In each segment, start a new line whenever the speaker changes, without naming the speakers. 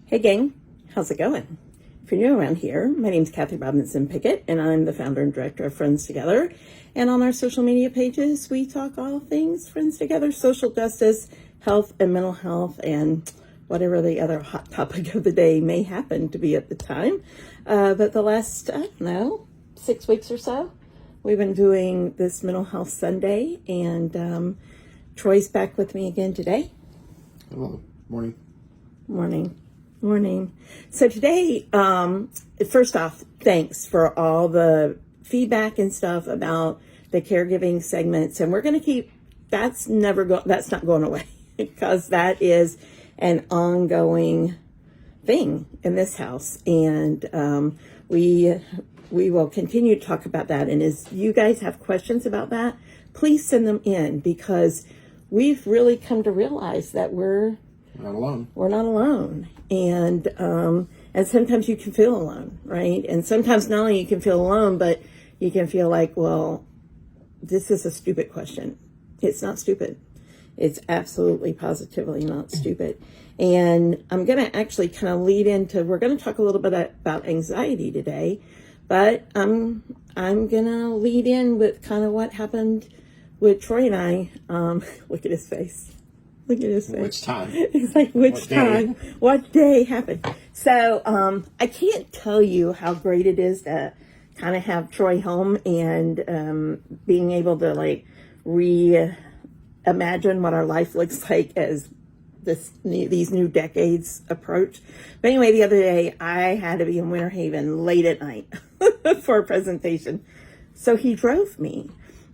Hey gang, how's it going? If you're new around here, my name's Kathy Robinson Pickett, and I'm the founder and director of Friends Together. And on our social media pages, we talk all things Friends Together, social justice, health and mental health, and whatever the other hot topic of the day may happen to be at the time. But the last, 6 weeks or so, we've been doing this Mental Health Sunday, and Troy's back with me again today.
Hello. Morning.
Morning. So today, first off, thanks for all the feedback and stuff about the caregiving segments, and we're going to keep. That's not going away because that is an ongoing thing in this house, and we will continue to talk about that. And as you guys have questions about that, please send them in because we've really come to realize that we're not alone. And sometimes you can feel alone, right? And sometimes not only you can feel alone, but you can feel like, well, this is a stupid question. It's not stupid. It's absolutely positively not stupid. And I'm going to actually kind of lead into, we're going to talk a little bit about anxiety today, but I'm going to lead in with kind of what happened with Troy and I. Look at his face.
Which time?
It's like, which time? What day happened? So I can't tell you how great it is to kind of have Troy home and being able to like reimagine what our life looks like as these new decades approach. But anyway, the other day I had to be in Winter Haven late at night for a presentation. So he drove me,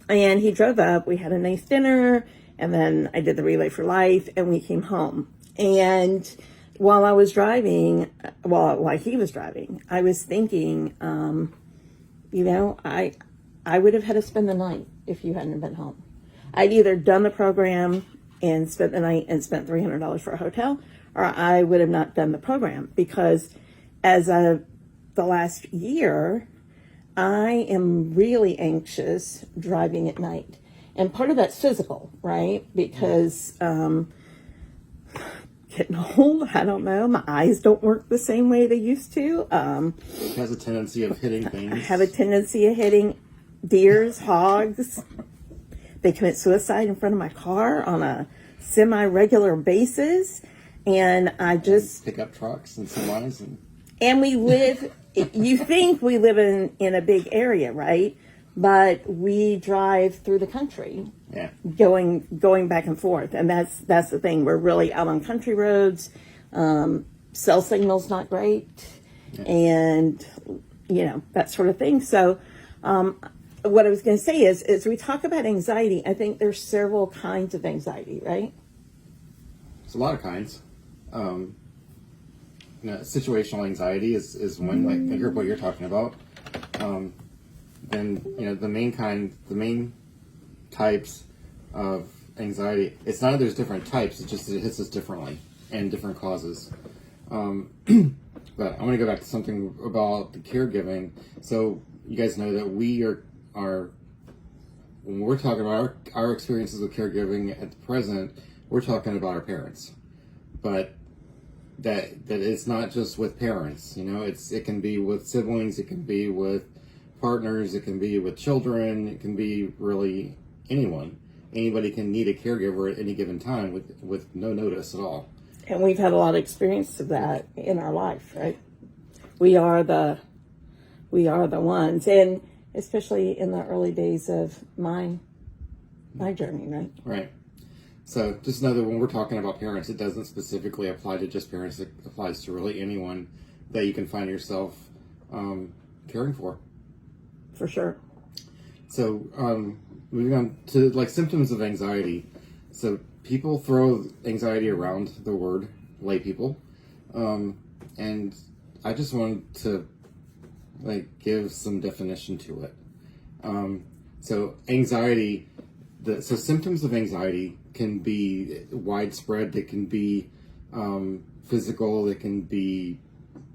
and he drove up. We had a nice dinner. And then I did the Relay for Life, and we came home. And while I was driving, while he was driving, I was thinking, I would have had to spend the night if you hadn't been home. I'd either done the program and spent the night and spent $300 for a hotel, or I would have not done the program because as of the last year, I am really anxious driving at night. And part of that's physical, right? Because getting old, I don't know. My eyes don't work the same way they used to.
It has a tendency of hitting things.
I have a tendency of hitting deers, hogs. They commit suicide in front of my car on a semi-regular basis. And I just...
Pickup trucks and semis.
And we live... You think we live in a big area, right? But we drive through the country, going back and forth, and that's the thing. We're really out on country roads. Cell signal's not great, and that sort of thing. So, what I was going to say is we talk about anxiety. I think there's several kinds of anxiety, right?
There's a lot of kinds. Situational anxiety is one, like I hear what you're talking about. Then the main types of anxiety, it's not that there's different types, it's just that it hits us differently and different causes. But I want to go back to something about the caregiving. So you guys know that we are when we're talking about our experiences with caregiving at the present, we're talking about our parents. But that it's not just with parents, it can be with siblings, it can be with partners, it can be with children, it can be really anyone. Anybody can need a caregiver at any given time with no notice at all.
And we've had a lot of experience of that in our life, right? We are the ones, and especially in the early days of my journey, right?
Right. So just know that when we're talking about parents, it doesn't specifically apply to just parents. It applies to really anyone that you can find yourself caring for.
For sure.
So, moving on to like symptoms of anxiety. So people throw anxiety around the word, lay people. And I just wanted to give some definition to it. So anxiety, so symptoms of anxiety can be widespread. They can be physical. They can be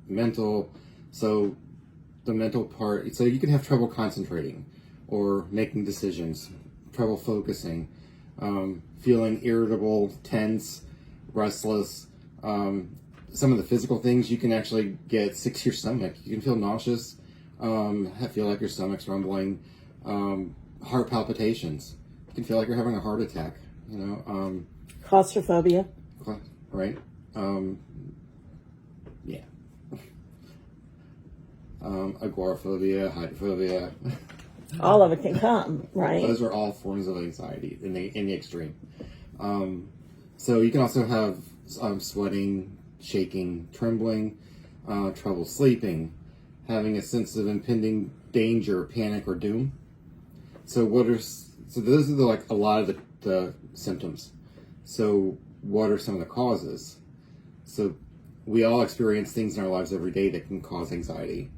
mental. So the mental part, so you can have trouble concentrating or making decisions, trouble focusing, feeling irritable, tense, restless, some of the physical things, you can actually get sick to your stomach. You can feel nauseous, feel like your stomach's rumbling, heart palpitations. You can feel like you're having a heart attack,
Claustrophobia.
right? Yeah. Agoraphobia, hydrophobia.
All of it can come, right?
Those are all forms of anxiety in the extreme. So you can also have sweating, shaking, trembling, trouble sleeping, having a sense of impending danger, panic, or doom. So those are a lot of the symptoms. So what are some of the causes? So we all experience things in our lives every day that can cause anxiety,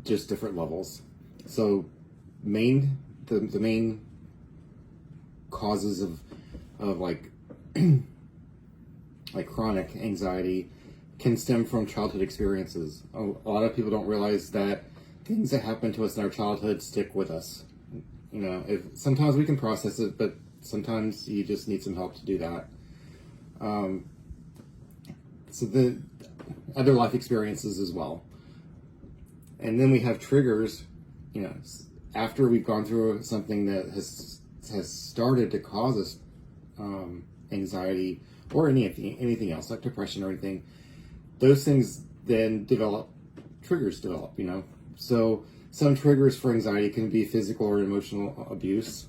just different levels. So the main causes of like chronic anxiety can stem from childhood experiences. A lot of people don't realize that things that happen to us in our childhood stick with us. Sometimes we can process it, but sometimes you just need some help to do that. So the other life experiences as well. And then we have triggers, after we've gone through something that has started to cause us anxiety or anything else like depression or anything. Those things then triggers develop. So some triggers for anxiety can be physical or emotional abuse,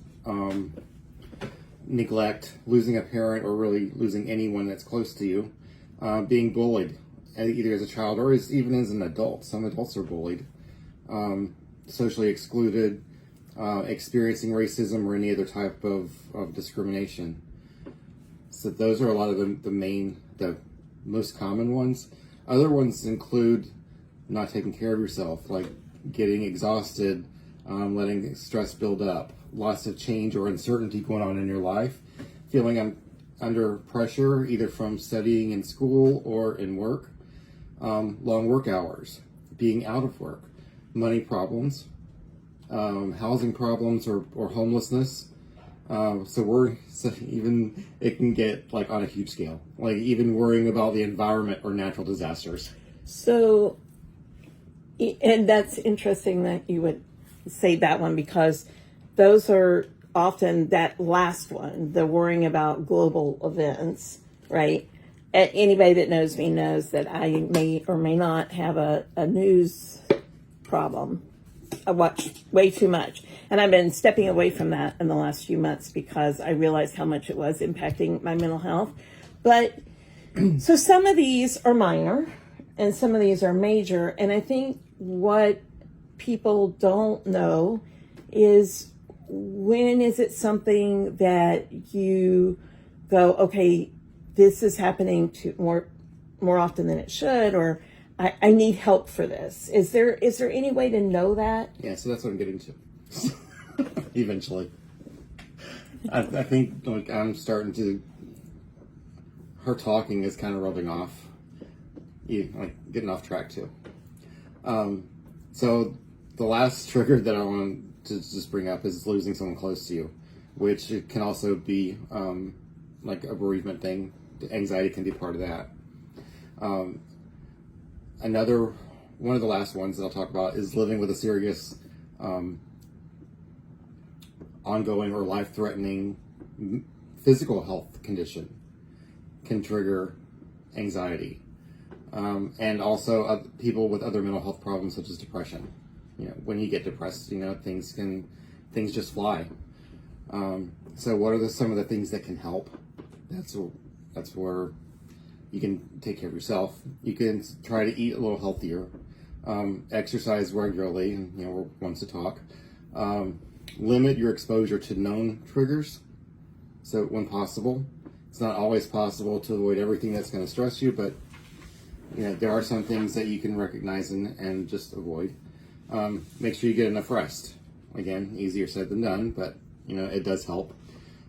neglect, losing a parent, or really losing anyone that's close to you, being bullied, either as a child or even as an adult. Some adults are bullied, socially excluded, experiencing racism or any other type of discrimination. So those are a lot of the most common ones. Other ones include not taking care of yourself, like getting exhausted, letting stress build up, lots of change or uncertainty going on in your life, feeling under pressure either from studying in school or in work, long work hours, being out of work, money problems, housing problems or homelessness. So even it can get on a huge scale, like even worrying about the environment or natural disasters.
So, and that's interesting that you would say that one, because those are often that last one, the worrying about global events, right? Anybody that knows me knows that I may or may not have a news problem. I watch way too much. And I've been stepping away from that in the last few months because I realized how much it was impacting my mental health. But so some of these are minor and some of these are major. And I think what people don't know is, when is it something that you go, okay, this is happening to more often than it should, or I need help for this. Is there any way to know that?
Yeah, so that's what I'm getting to. Eventually. I think I'm starting to, her talking is kind of rubbing off, getting off track too. So the last trigger that I want to just bring up is losing someone close to you, which it can also be like a bereavement thing. Anxiety can be part of that. Another one of the last ones that I'll talk about is living with a serious ongoing or life-threatening physical health condition can trigger anxiety. And also people with other mental health problems such as depression. When you get depressed, things just fly. So what are some of the things that can help? That's where you can take care of yourself. You can try to eat a little healthier, exercise regularly, and we're ones to talk. Limit your exposure to known triggers. So when possible, it's not always possible to avoid everything that's going to stress you, but there are some things that you can recognize and just avoid. Make sure you get enough rest. Again, easier said than done, but it does help.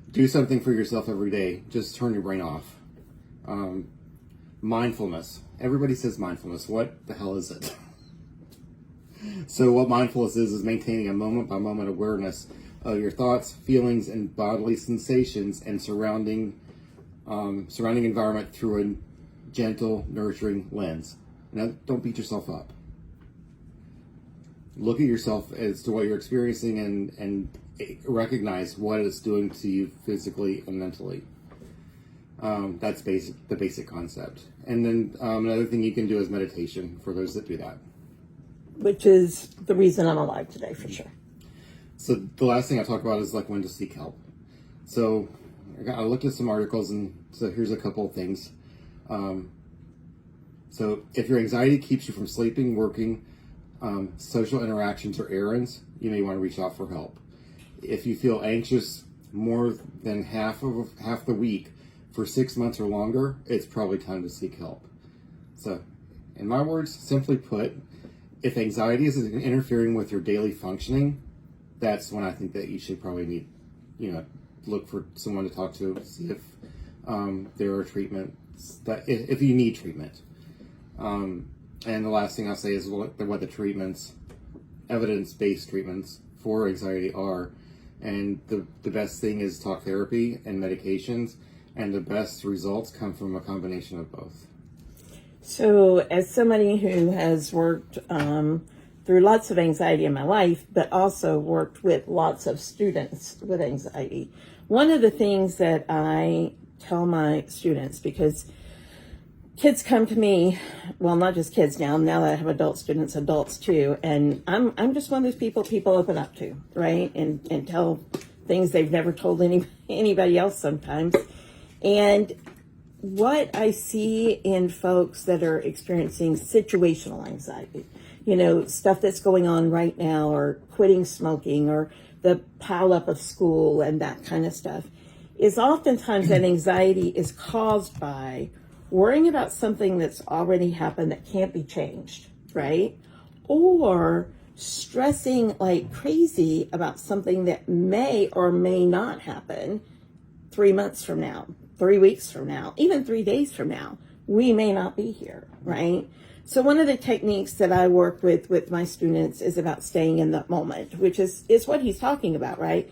Do something for yourself every day. Just turn your brain off. Mindfulness. Everybody says mindfulness. What the hell is it? So what mindfulness is maintaining a moment-by-moment awareness of your thoughts, feelings, and bodily sensations and surrounding environment through a gentle, nurturing lens. Now, don't beat yourself up. Look at yourself as to what you're experiencing and recognize what it's doing to you physically and mentally. That's the basic concept. And then another thing you can do is meditation for those that do that.
Which is the reason I'm alive today, for sure.
So the last thing I talk about is like when to seek help. So I looked at some articles, and so here's a couple of things. So if your anxiety keeps you from sleeping, working, social interactions, or errands, you may want to reach out for help. If you feel anxious more than half the week for 6 months or longer, it's probably time to seek help. So, in my words, simply put, if anxiety is interfering with your daily functioning, that's when I think that you should probably look for someone to talk to, see if there are treatments if you need treatment. And the last thing I'll say is what the treatments, evidence-based treatments for anxiety are. And the best thing is talk therapy and medications, and the best results come from a combination of both.
So, as somebody who has worked through lots of anxiety in my life, but also worked with lots of students with anxiety, one of the things that I tell my students, because kids come to me, well, not just kids now that I have adult students, adults too, and I'm just one of those people open up to, right? And tell things they've never told anybody else sometimes. And what I see in folks that are experiencing situational anxiety, stuff that's going on right now, or quitting smoking, or the pile up of school and that kind of stuff, is oftentimes that anxiety is caused by worrying about something that's already happened that can't be changed, right? Or stressing like crazy about something that may or may not happen 3 months from now, 3 weeks from now, even 3 days from now. We may not be here, right? So one of the techniques that I work with my students is about staying in that moment, which is what he's talking about, right?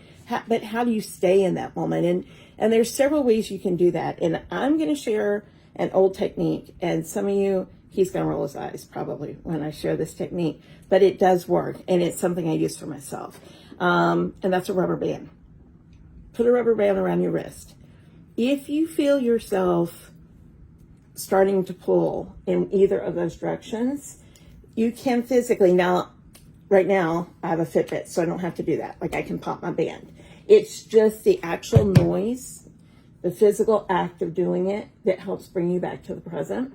But how do you stay in that moment? And there's several ways you can do that. And I'm going to share an old technique, and some of you, he's going to roll his eyes probably when I share this technique, but it does work, and it's something I use for myself. And that's a rubber band. Put a rubber band around your wrist. If you feel yourself starting to pull in either of those directions, you can physically, now, right now, I have a Fitbit, so I don't have to do that. Like, I can pop my band. It's just the actual noise, the physical act of doing it, that helps bring you back to the present.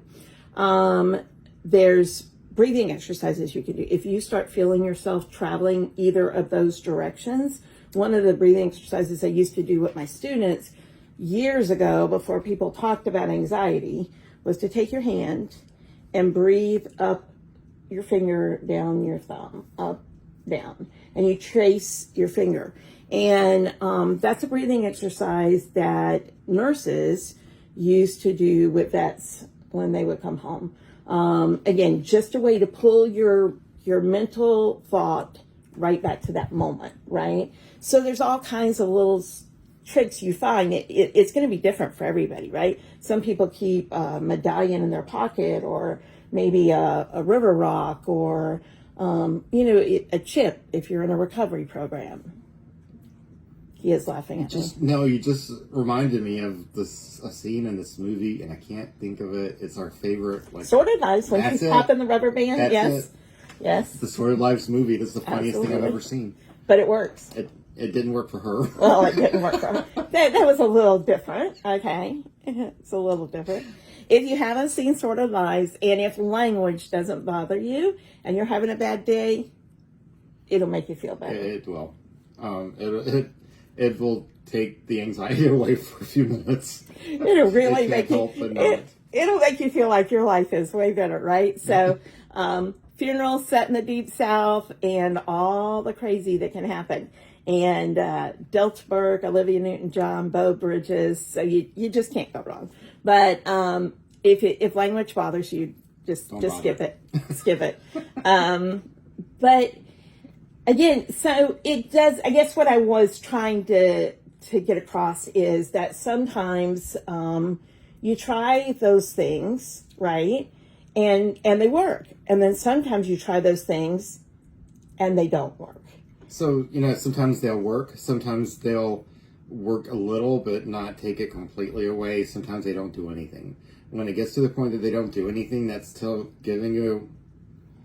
There's breathing exercises you can do. If you start feeling yourself traveling either of those directions, one of the breathing exercises I used to do with my students years ago, before people talked about anxiety, was to take your hand and breathe up your finger, down your thumb, up, down, and you trace your finger. And that's a breathing exercise that nurses used to do with vets when they would come home. Again, just a way to pull your mental thought right back to that moment, right? So there's all kinds of little tricks you find. It's going to be different for everybody, right? Some people keep a medallion in their pocket, or maybe a river rock, or a chip if you're in a recovery program. He is laughing at me.
You just reminded me of a scene in this movie, and I can't think of it. It's our favorite.
Sword of Lives, when she's popping the rubber band.
That's
yes.
It.
Yes.
The Sword of Lives movie. This is the funniest thing I've ever seen.
But it works.
It didn't work for her.
Well, it didn't work for her. That was a little different. Okay. It's a little different. If you haven't seen Sword of Lives, and if language doesn't bother you, and you're having a bad day, it'll make you feel better.
It will. It will take the anxiety away for a few minutes.
It'll really make you. It'll make you feel like your life is way better, right? So, funerals set in the Deep South, and all the crazy that can happen. And Delta Burke, Olivia Newton-John, Beau Bridges. So you just can't go wrong. But if language bothers you, just skip it. Skip it. But again, so it does. I guess what I was trying to get across is that sometimes you try those things, right? And they work. And then sometimes you try those things and they don't work.
So, sometimes they'll work. Sometimes they'll work a little, but not take it completely away. Sometimes they don't do anything. When it gets to the point that they don't do anything, that's still giving you,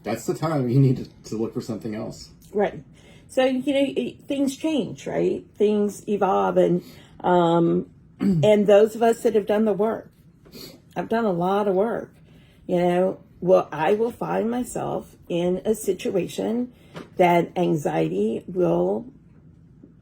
that's the time you need to look for something else.
Right. So, things change, right? Things evolve. And those of us that have done the work, I've done a lot of work, well, I will find myself in a situation that anxiety will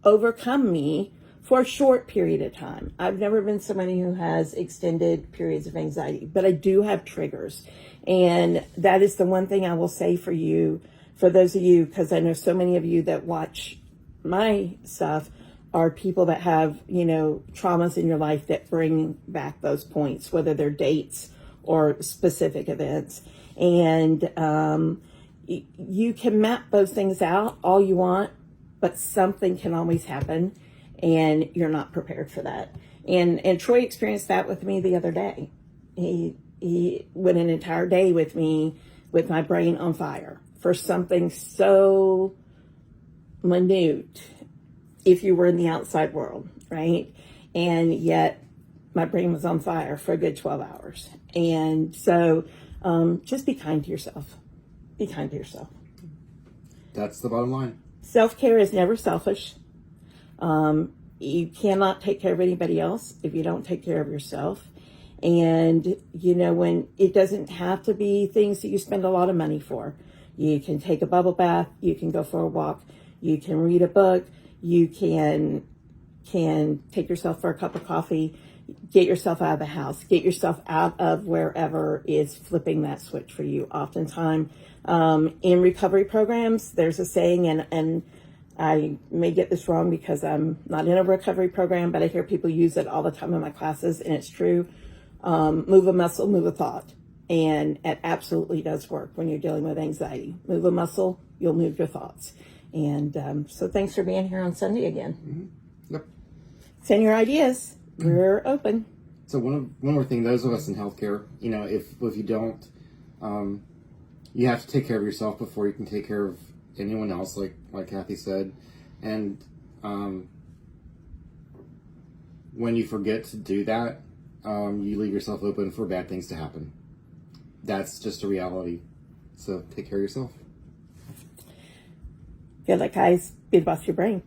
overcome me for a short period of time. I've never been somebody who has extended periods of anxiety, but I do have triggers. And that is the one thing I will say for you, for those of you, because I know so many of you that watch my stuff are people that have, traumas in your life that bring back those points, whether they're dates or specific events. And you can map those things out all you want, but something can always happen and you're not prepared for that. And Troy experienced that with me the other day. He went an entire day with me with my brain on fire for something so minute if you were in the outside world, right? And yet my brain was on fire for a good 12 hours. And so just be kind to yourself. Be kind to yourself.
That's the bottom line.
Self-care is never selfish. You cannot take care of anybody else if you don't take care of yourself. And, when it doesn't have to be things that you spend a lot of money for. You can take a bubble bath. You can go for a walk. You can read a book. You can take yourself for a cup of coffee. Get yourself out of the house. Get yourself out of wherever is flipping that switch for you. Oftentimes, in recovery programs, there's a saying, and I may get this wrong because I'm not in a recovery program, but I hear people use it all the time in my classes, and it's true. Move a muscle, move a thought. And it absolutely does work when you're dealing with anxiety. Move a muscle, you'll move your thoughts. And so thanks for being here on Sunday again.
Mm-hmm. Yep.
Send your ideas. We're open.
So one more thing, those of us in healthcare, if you don't, you have to take care of yourself before you can take care of anyone else, like Kathy said. And when you forget to do that, you leave yourself open for bad things to happen. That's just a reality. So take care of yourself.
Good luck, guys. Be the boss of your brain.